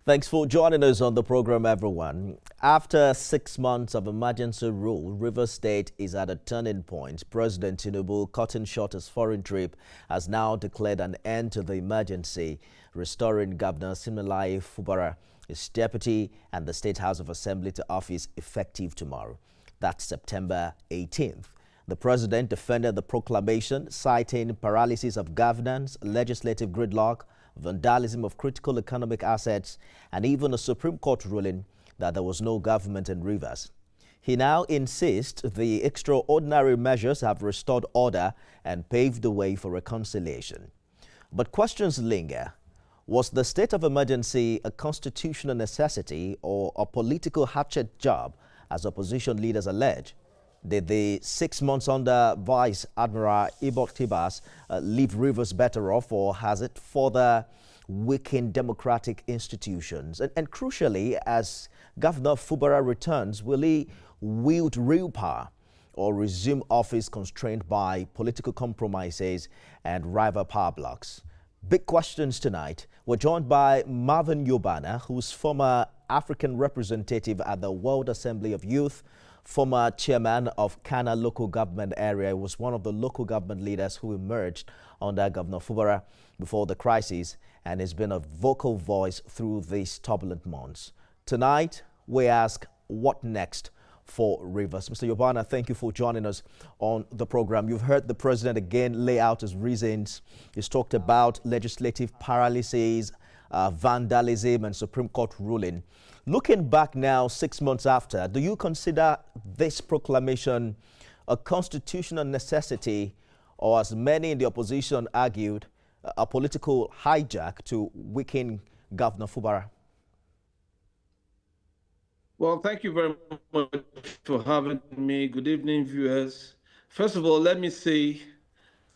Thanks for joining us on the program, everyone. After 6 months of emergency rule, Rivers State is at a turning point. President Tinubu, cutting short his foreign trip, has now declared an end to the emergency, restoring Governor Siminalayi Fubara, his deputy, and the State House of Assembly to office effective tomorrow. That's September 18th. The president defended the proclamation, citing paralysis of governance, legislative gridlock, vandalism of critical economic assets, and even a Supreme Court ruling that there was no government in Rivers. He now insists the extraordinary measures have restored order and paved the way for reconciliation. But questions linger. Was the state of emergency a constitutional necessity or a political hatchet job, as opposition leaders allege? Did the 6 months under Vice Admiral Ibok Tibas leave Rivers better off, or has it further weakened democratic institutions? And crucially, as Governor Fubara returns, will he wield real power or resume office constrained by political compromises and rival power blocks? Big questions tonight. We're joined by Marvin Yobana, who's former African representative at the World Assembly of Youth, former chairman of Kana local government area, was one of the local government leaders who emerged under Governor Fubara before the crisis and has been a vocal voice through these turbulent months. Tonight, we ask, what next for Rivers? Mr. Yobana, thank you for joining us on the program. You've heard the president again lay out his reasons. He's talked about legislative paralysis, vandalism, and Supreme Court ruling. Looking back now, 6 months after, do you consider this proclamation a constitutional necessity, or, as many in the opposition argued, a political hijack to weaken Governor Fubara? Well, thank you very much for having me. Good evening, viewers. First of all, let me say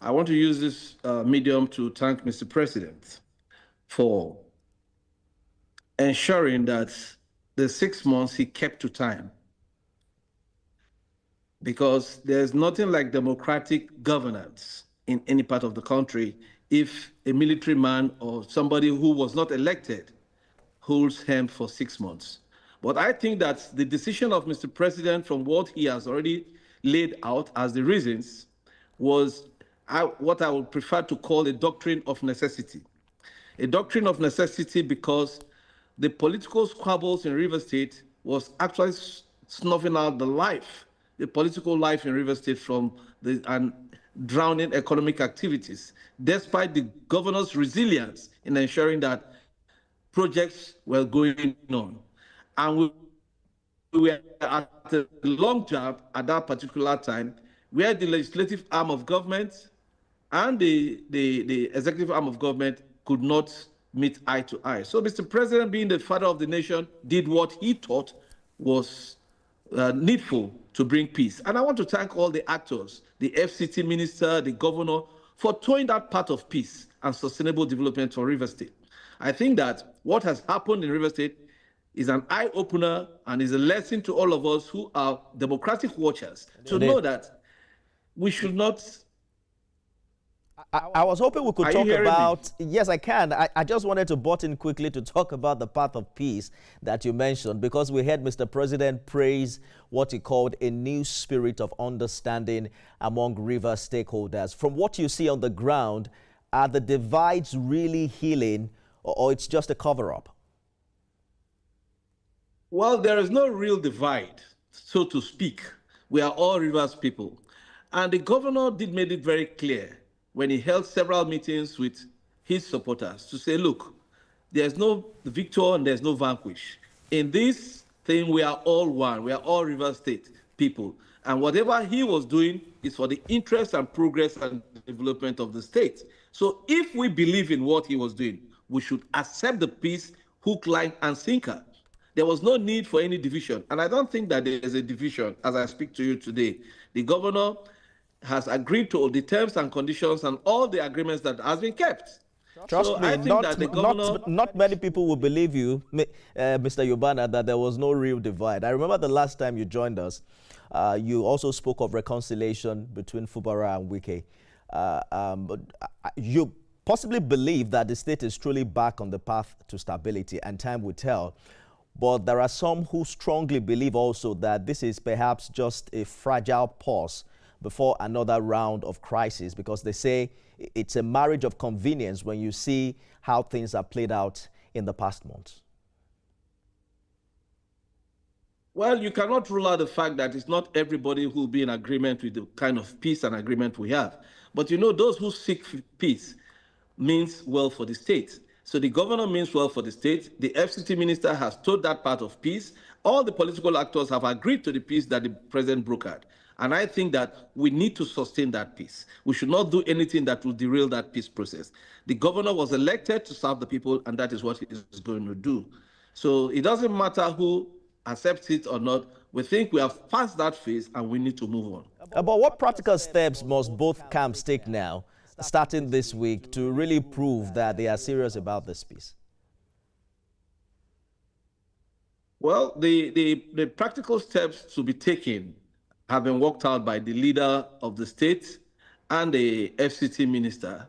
I want to use this medium to thank Mr. President for ensuring that the 6 months he kept to time, because there's nothing like democratic governance in any part of the country if a military man or somebody who was not elected holds helm for 6 months. But I think that the decision of Mr. President, from what he has already laid out as the reasons, was what I would prefer to call a doctrine of necessity. A doctrine of necessity because the political squabbles in Rivers State was actually snuffing out the political life in Rivers State and drowning economic activities, despite the governor's resilience in ensuring that projects were going on. And we were at a long job at that particular time, where the legislative arm of government and the executive arm of government could not meet eye to eye. So Mr. President, being the father of the nation, did what he thought was needful to bring peace. And I want to thank all the actors, the FCT minister, the governor, for towing that part of peace and sustainable development for Rivers State. I think that what has happened in Rivers State is an eye-opener and is a lesson to all of us who are democratic watchers to know that we should not. I was hoping we could talk about, yes, I can. I just wanted to butt in quickly to talk about the path of peace that you mentioned, because we heard Mr. President praise what he called a new spirit of understanding among river stakeholders. From what you see on the ground, are the divides really healing, or it's just a cover-up? Well, there is no real divide, so to speak. We are all Rivers people. And the governor did make it very clear when he held several meetings with his supporters to say, look, there's no victor and there's no vanquish. In this thing, we are all one. We are all Rivers State people. And whatever he was doing is for the interest and progress and development of the state. So if we believe in what he was doing, we should accept the peace, hook, line, and sinker. There was no need for any division. And I don't think that there is a division as I speak to you today. The governor has agreed to all the terms and conditions and all the agreements that has been kept. Trust me, not many people will believe you, Mr. Yobana, that there was no real divide. I remember the last time you joined us, you also spoke of reconciliation between Fubara and Wike. But you possibly believe that the state is truly back on the path to stability, and time will tell. But there are some who strongly believe also that this is perhaps just a fragile pause before another round of crisis, because they say it's a marriage of convenience when you see how things have played out in the past months. Well, you cannot rule out the fact that it's not everybody who will be in agreement with the kind of peace and agreement we have. But you know, those who seek peace means well for the state. So the governor means well for the state. The FCT minister has told that part of peace. All the political actors have agreed to the peace that the president brokered. And I think that we need to sustain that peace. We should not do anything that will derail that peace process. The governor was elected to serve the people, and that is what he is going to do. So it doesn't matter who accepts it or not. We think we have passed that phase and we need to move on. But what practical steps must both camps take now, starting this week, to really prove that they are serious about this peace? Well, the practical steps to be taken have been worked out by the leader of the state and the FCT minister,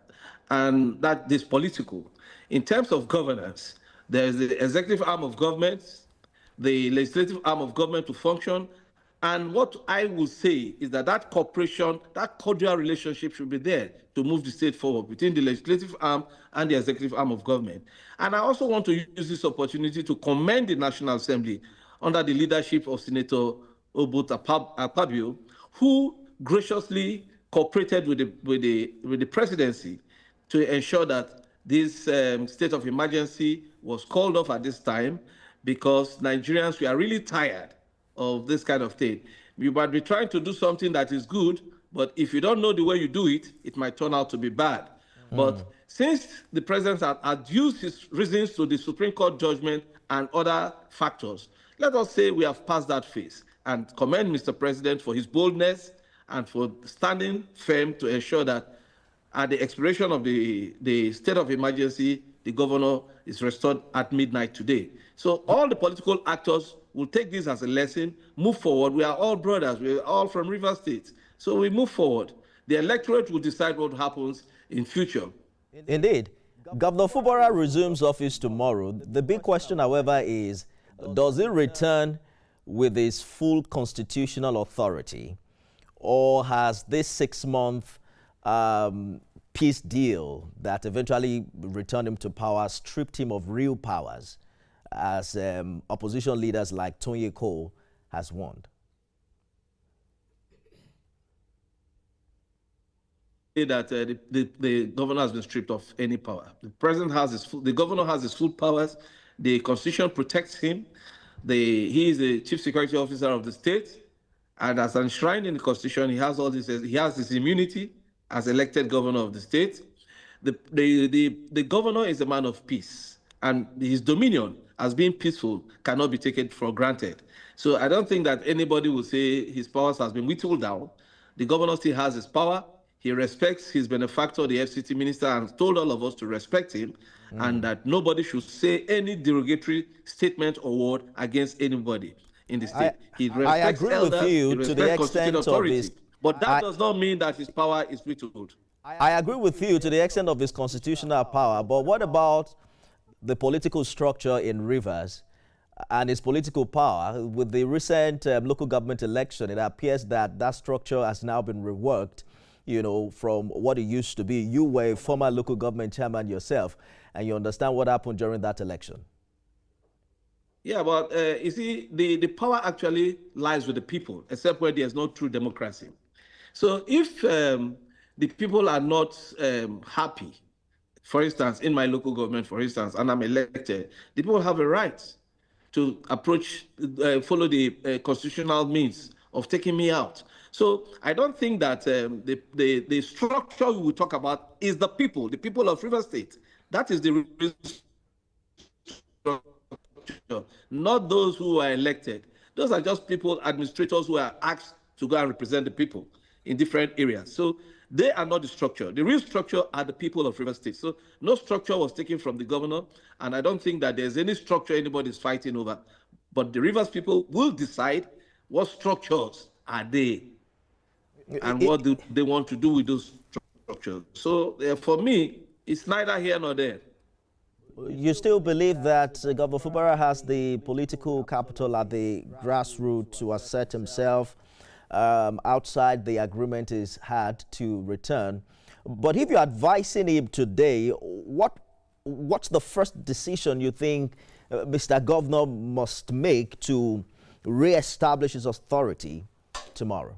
and that is political. In terms of governance, there is the executive arm of government, the legislative arm of government to function. And what I will say is that cooperation, that cordial relationship should be there to move the state forward between the legislative arm and the executive arm of government. And I also want to use this opportunity to commend the National Assembly under the leadership of Senator Obut Akpabio, who graciously cooperated with the presidency to ensure that this state of emergency was called off at this time, because Nigerians, we are really tired of this kind of thing. You might be trying to do something that is good, but if you don't know the way you do it, it might turn out to be bad. But since the president had adduced his reasons to the Supreme Court judgment and other factors, let us say we have passed that phase, and commend Mr. President for his boldness and for standing firm to ensure that at the expiration of the state of emergency, the governor is restored at midnight today. So all the political actors will take this as a lesson, move forward. We are all brothers. We are all from River State. So we move forward. The electorate will decide what happens in future. Indeed. Governor Fubara resumes office tomorrow. The big question, however, is, does he return with his full constitutional authority, or has this 6-month peace deal that eventually returned him to power stripped him of real powers, as opposition leaders like Tony Cole has warned? That the governor has been stripped of any power. The president has the governor has his full powers. The constitution protects him. He is the chief security officer of the state, and as enshrined in the constitution, he has all this. He has his immunity as elected governor of the state. The governor is a man of peace, and his dominion as being peaceful cannot be taken for granted. So I don't think that anybody will say his powers has been whittled down. The governor still has his power. He respects his benefactor, the FCT minister, and told all of us to respect him, and that nobody should say any derogatory statement or word against anybody in the state. He respects I agree elders, with you he to the respects extent constituted of his... but that does not mean that his power is whittled. I agree with you to the extent of his constitutional power, but what about the political structure in Rivers and his political power? With the recent local government election, it appears that that structure has now been reworked, you know, from what it used to be. You were a former local government chairman yourself, and you understand what happened during that election. Yeah, but you see, the power actually lies with the people, except where there's no true democracy. So if the people are not happy, for instance, in my local government, for instance, and I'm elected, the people have a right to approach, follow the constitutional means of taking me out. So I don't think that the structure we will talk about is the people of River State. That is the real structure, not those who are elected. Those are just people, administrators who are asked to go and represent the people in different areas. So they are not the structure. The real structure are the people of River State. So no structure was taken from the governor, and I don't think that there's any structure anybody is fighting over. But the Rivers people will decide what structures are they and what do they want to do with those structures. So for me, It's neither here nor there. You still believe that Governor Fubara has the political capital at the grassroots to assert himself outside the agreement is had to return. But if you're advising him today, what's the first decision you think Mr. Governor must make to re-establish his authority tomorrow?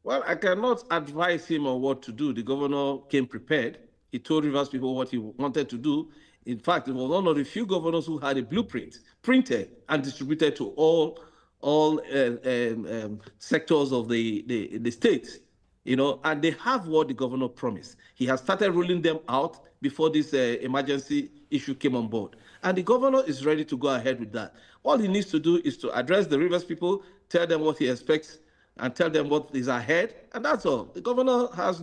Well, I cannot advise him on what to do. The governor came prepared. He told Rivers people what he wanted to do. In fact, he was one of the few governors who had a blueprint printed and distributed to all sectors of the state. You know, and they have what the governor promised. He has started ruling them out before this emergency issue came on board. And the governor is ready to go ahead with that. All he needs to do is to address the Rivers people, tell them what he expects, and tell them what is ahead, and that's all. The governor has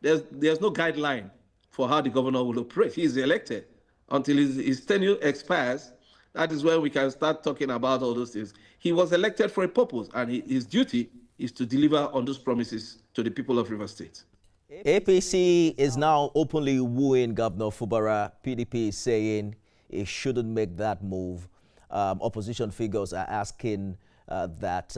there's no guideline for how the governor will operate. He is elected. Until his tenure expires, that is when we can start talking about all those things. He was elected for a purpose, and his duty is to deliver on those promises to the people of Rivers State. APC is now openly wooing Governor Fubara. PDP is saying he shouldn't make that move. Opposition figures are asking that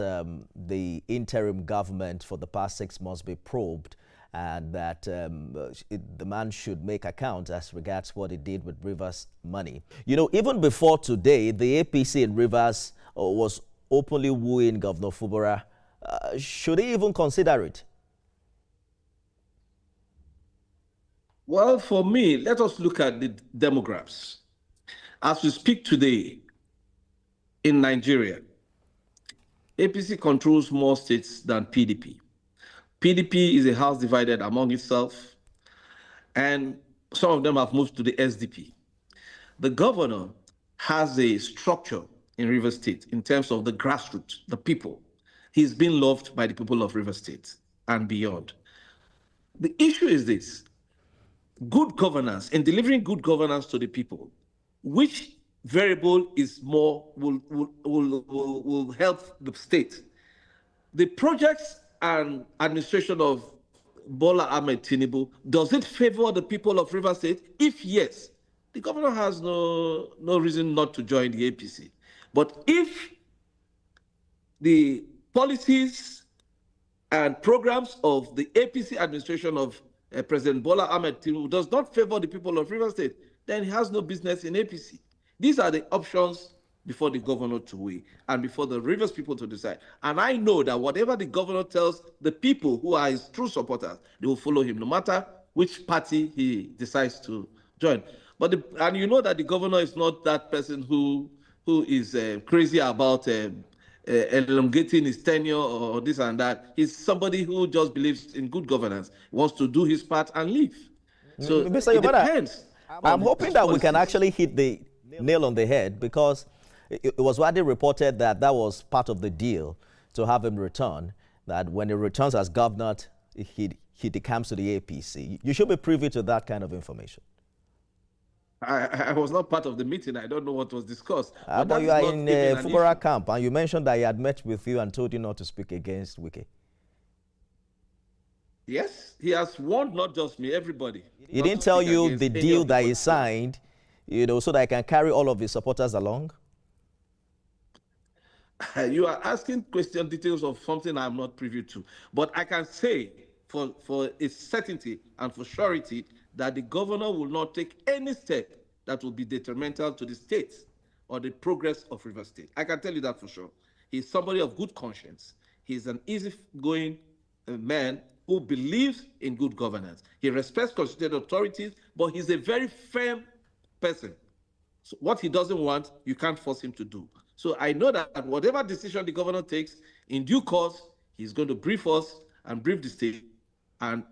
the interim government for the past 6 months be probed, and that the man should make account as regards what he did with Rivers money. You know, even before today, the APC in Rivers was openly wooing Governor Fubara. Should he even consider it? Well, for me, let us look at the demographics. As we speak today in Nigeria, APC controls more states than PDP. PDP is a house divided among itself, and some of them have moved to the SDP. The governor has a structure in Rivers State in terms of the grassroots, the people. He's been loved by the people of Rivers State and beyond. The issue is this: good governance, and delivering good governance to the people. Which variable is more will help the state? The projects and administration of Bola Ahmed Tinubu, does it favor the people of Rivers State? If yes, the governor has no reason not to join the APC. But if the policies and programs of the APC administration of President Bola Ahmed Tinubu does not favor the people of Rivers State, then he has no business in APC. These are the options before the governor to weigh and before the Rivers people to decide. And I know that whatever the governor tells the people who are his true supporters, they will follow him, no matter which party he decides to join. But and you know that the governor is not that person who is crazy about elongating his tenure or this and that. He's somebody who just believes in good governance, wants to do his part and leave. So Mr. it depends. I'm hoping that we can actually hit the nail on the head, because it was widely reported that that was part of the deal to have him return, that when he returns as governor, he decomes to the APC. You should be privy to that kind of information. I was not part of the meeting. I don't know what was discussed. But you are in Fubara camp, and you mentioned that he had met with you and told you not to speak against Wike. Yes, he has warned not just me, everybody. He didn't tell you the deal that he signed, you know, so that I can carry all of his supporters along? You are asking question details of something I'm not privy to. But I can say for a certainty and for surety that the governor will not take any step that will be detrimental to the state or the progress of Rivers State. I can tell you that for sure. He's somebody of good conscience. He's an easygoing man who believes in good governance. He respects constituted authorities, but he's a very firm person. So what he doesn't want, you can't force him to do. So I know that whatever decision the governor takes, in due course, he's going to brief us and brief the state. And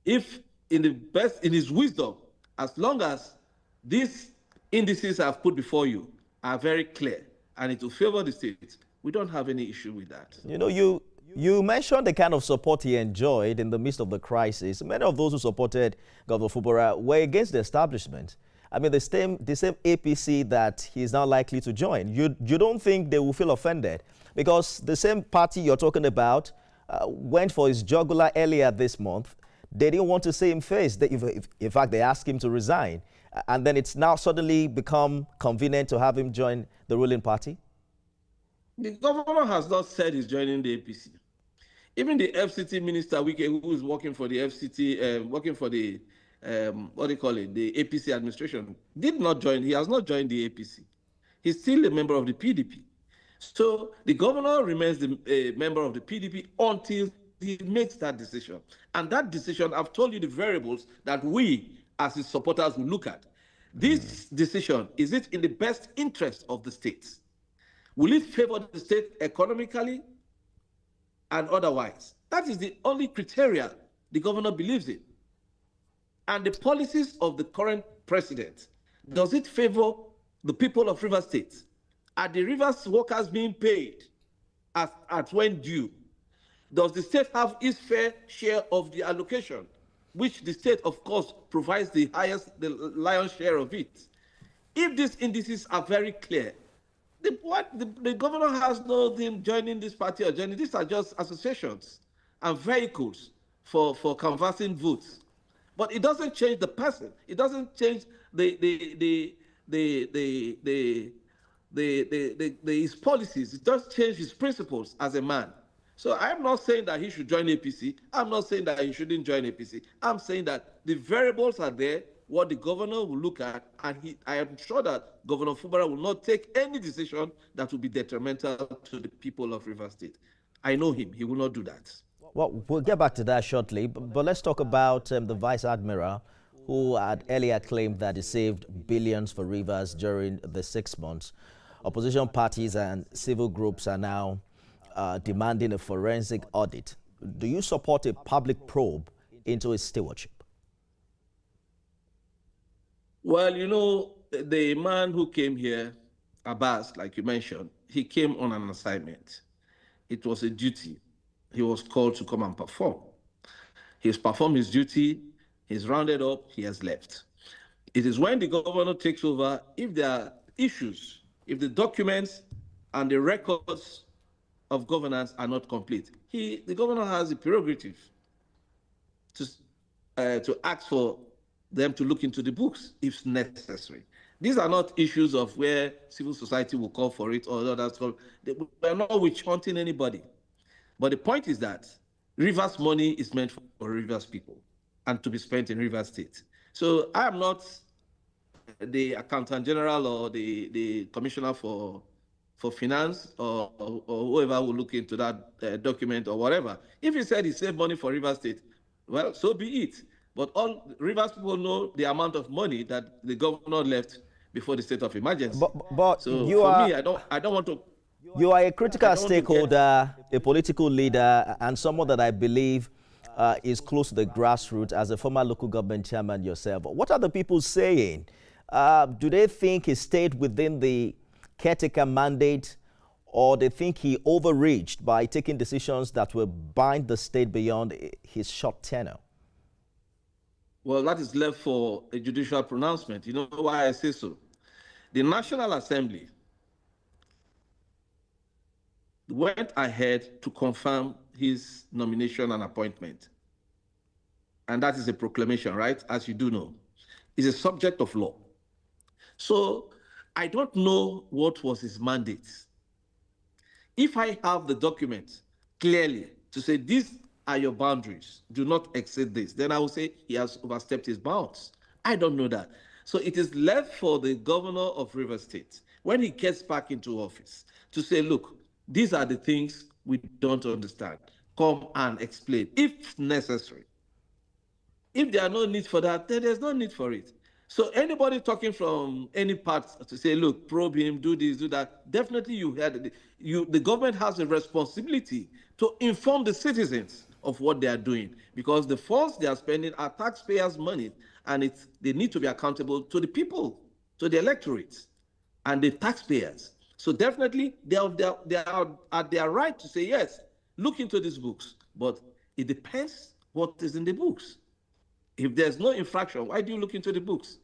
if in his wisdom, as long as these indices I've put before you are very clear and it will favor the state, we don't have any issue with that. You know, you mentioned the kind of support he enjoyed in the midst of the crisis. Many of those who supported Governor Fubara were against the establishment. I mean, the same APC that he's now likely to join. You don't think they will feel offended? Because the same party you're talking about went for his jugular earlier this month. They didn't want to see him face. In fact, they asked him to resign. And then it's now suddenly become convenient to have him join the ruling party? The governor has not said he's joining the APC. Even the FCT minister, Wike, who is working for the FCT, working for the, what do you call it, the APC administration, did not join. He has not joined the APC. He's still a member of the PDP. So the governor remains a member of the PDP until he makes that decision. And that decision, I've told you the variables that we, as his supporters, will look at. This decision, is it in the best interest of the state? Will it favor the state economically and otherwise? That is the only criteria the governor believes in. And the policies of the current president, does it favor the people of Rivers State? Are the Rivers workers being paid at when due? Does the state have its fair share of the allocation, which the state, of course, provides the lion's share of it? If these indices are very clear, the governor has no thing joining this party or joining. These are just associations and vehicles for canvassing votes. But it doesn't change the person. It doesn't change his policies. It does change his principles as a man. So I'm not saying that he should join APC. I'm not saying that he shouldn't join APC. I'm saying that the variables are there, what the governor will look at, and I am sure that Governor Fubara will not take any decision that will be detrimental to the people of Rivers State. I know him. He will not do that. Well, we'll get back to that shortly, but let's talk about the Vice Admiral, who had earlier claimed that he saved billions for Rivers during the 6 months. Opposition parties and civil groups are now demanding a forensic audit. Do you support a public probe into his stewardship? Well, you know, the man who came here, Abbas, like you mentioned, he came on an assignment. It was a duty. He was called to come and perform. He's performed his duty, he's rounded up, he has left. It is when the governor takes over, if there are issues, if the documents and the records of governance are not complete, the governor has the prerogative to ask for them to look into the books if necessary. These are not issues of where civil society will call for it or others. We're not witch hunting anybody. But the point is that Rivers money is meant for Rivers people and to be spent in Rivers State. So I am not the accountant general or the commissioner for finance or whoever will look into that document or whatever. If he said he saved money for Rivers State, well, so be it. But all Rivers people know the amount of money that the governor left before the state of emergency. But so for me, I don't want to. You are a critical stakeholder, a political leader, and someone that I believe is close to the grassroots as a former local government chairman yourself. What are the people saying? Do they think he stayed within the caretaker mandate, or they think he overreached by taking decisions that will bind the state beyond his short tenure? Well, that is left for a judicial pronouncement. You know why I say so? The National Assembly went ahead to confirm his nomination and appointment. And that is a proclamation, right? As you do know. It's a subject of law. So I don't know what was his mandate. If I have the document clearly to say these are your boundaries, do not exceed this, then I will say he has overstepped his bounds. I don't know that. So it is left for the governor of Rivers State, when he gets back into office, to say, look, these are the things we don't understand. Come and explain, if necessary. If there are no need for that, then there's no need for it. So anybody talking from any part to say, look, probe him, do this, do that, definitely the government has a responsibility to inform the citizens of what they are doing, because the funds they are spending are taxpayers' money, and they need to be accountable to the people, to the electorate, and the taxpayers. So definitely they are at their right to say, yes, look into these books, but it depends what is in the books. If there's no infraction, why do you look into the books?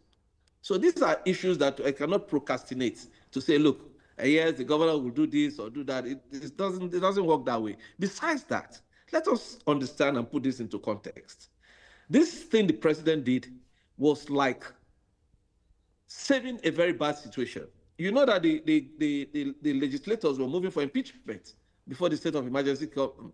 So these are issues that I cannot procrastinate to say, look, yes, the governor will do this or do that. It doesn't work that way. Besides that, Let us understand and put this into context. This thing the president did was like saving a very bad situation. You know that the legislators were moving for impeachment before the state of emergency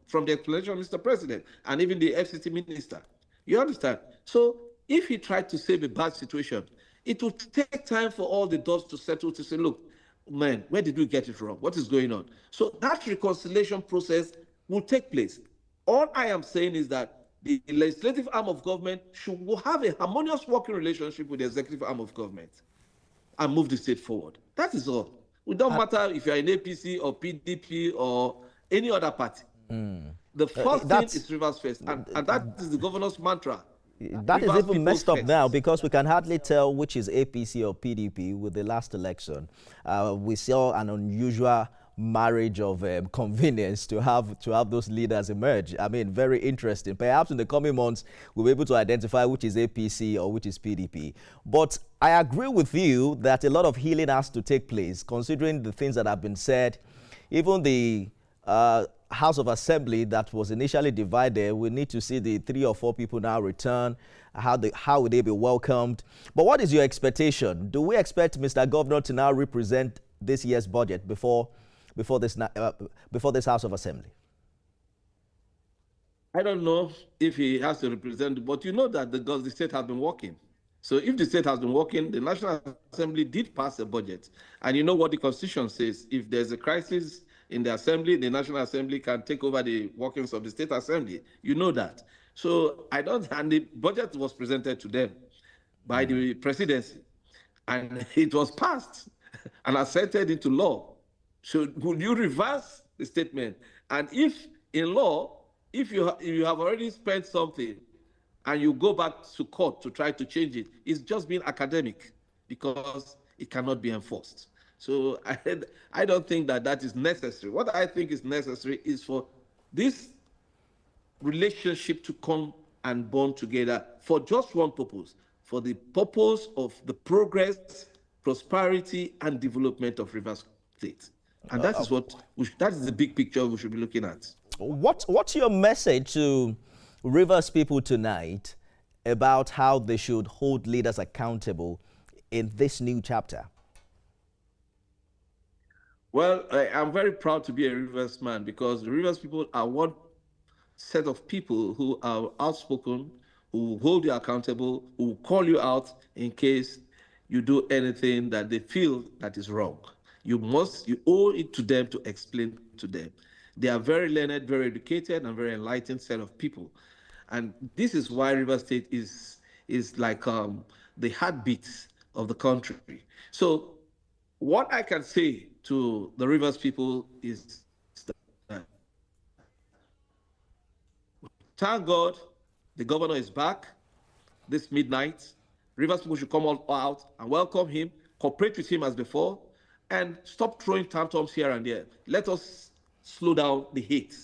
from the explanation of Mr. President and even the FCT minister. You understand? So if he tried to save a bad situation, it would take time for all the dust to settle to say, look, man, where did we get it wrong? What is going on? So that reconciliation process will take place. All I am saying is that the legislative arm of government should have a harmonious working relationship with the executive arm of government and move the state forward. That is all. It don't matter if you're in APC or PDP or any other party. The first thing is Rivers first, and that is the governor's mantra. That is even messed up now because we can hardly tell which is APC or PDP with the last election. We saw an unusual marriage of convenience to have those leaders emerge. I mean, very interesting. Perhaps in the coming months, we'll be able to identify which is APC or which is PDP. But I agree with you that a lot of healing has to take place, considering the things that have been said. Even the House of Assembly that was initially divided, we need to see the 3 or 4 people now return. How will they be welcomed? But what is your expectation? Do we expect Mr. Governor to now represent this year's budget before this House of Assembly? I don't know if he has to represent, but you know that the state has been working. So if the state has been working, the National Assembly did pass a budget. And you know what the Constitution says. If there's a crisis in the Assembly, the National Assembly can take over the workings of the State Assembly. You know that. So and the budget was presented to them by the presidency. And it was passed and assented into law. So would you reverse the statement? And if in law, if you have already spent something and you go back to court to try to change it, it's just being academic because it cannot be enforced. So I don't think that is necessary. What I think is necessary is for this relationship to come and bond together for just one purpose, for the purpose of the progress, prosperity, and development of Rivers State. And that is that is the big picture we should be looking at. What's your message to Rivers people tonight about how they should hold leaders accountable in this new chapter? Well, I'm very proud to be a Rivers man because the Rivers people are one set of people who are outspoken, who hold you accountable, who call you out in case you do anything that they feel that is wrong. You owe it to them to explain to them. They are very learned, very educated, and very enlightened set of people. And this is why Rivers State is like the heartbeat of the country. So what I can say to the Rivers people is that thank God the governor is back this midnight. Rivers people should come all out and welcome him, cooperate with him as before, and stop throwing tantrums here and there. Let us slow down the hate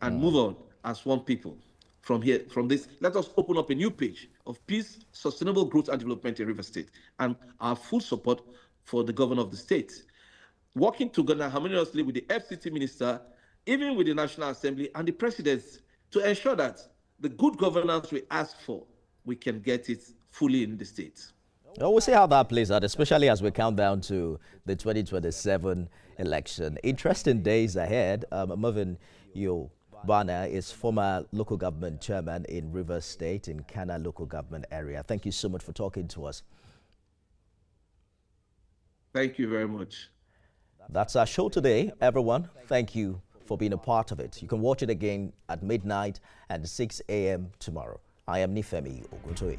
and move on as one people from this. Let us open up a new page of peace, sustainable growth and development in Rivers State, and our full support for the governor of the state, working together harmoniously with the FCT minister, even with the National Assembly and the president, to ensure that the good governance we ask for, we can get it fully in the state. Well, we'll see how that plays out, especially as we count down to the 2027 election. Interesting days ahead. Mervyn Yobana is former local government chairman in Rivers State in Kana local government area. Thank you so much for talking to us. Thank you very much. That's our show today, everyone. Thank you for being a part of it. You can watch it again at midnight and 6 a.m. tomorrow. I am Nifemi Oguntoye.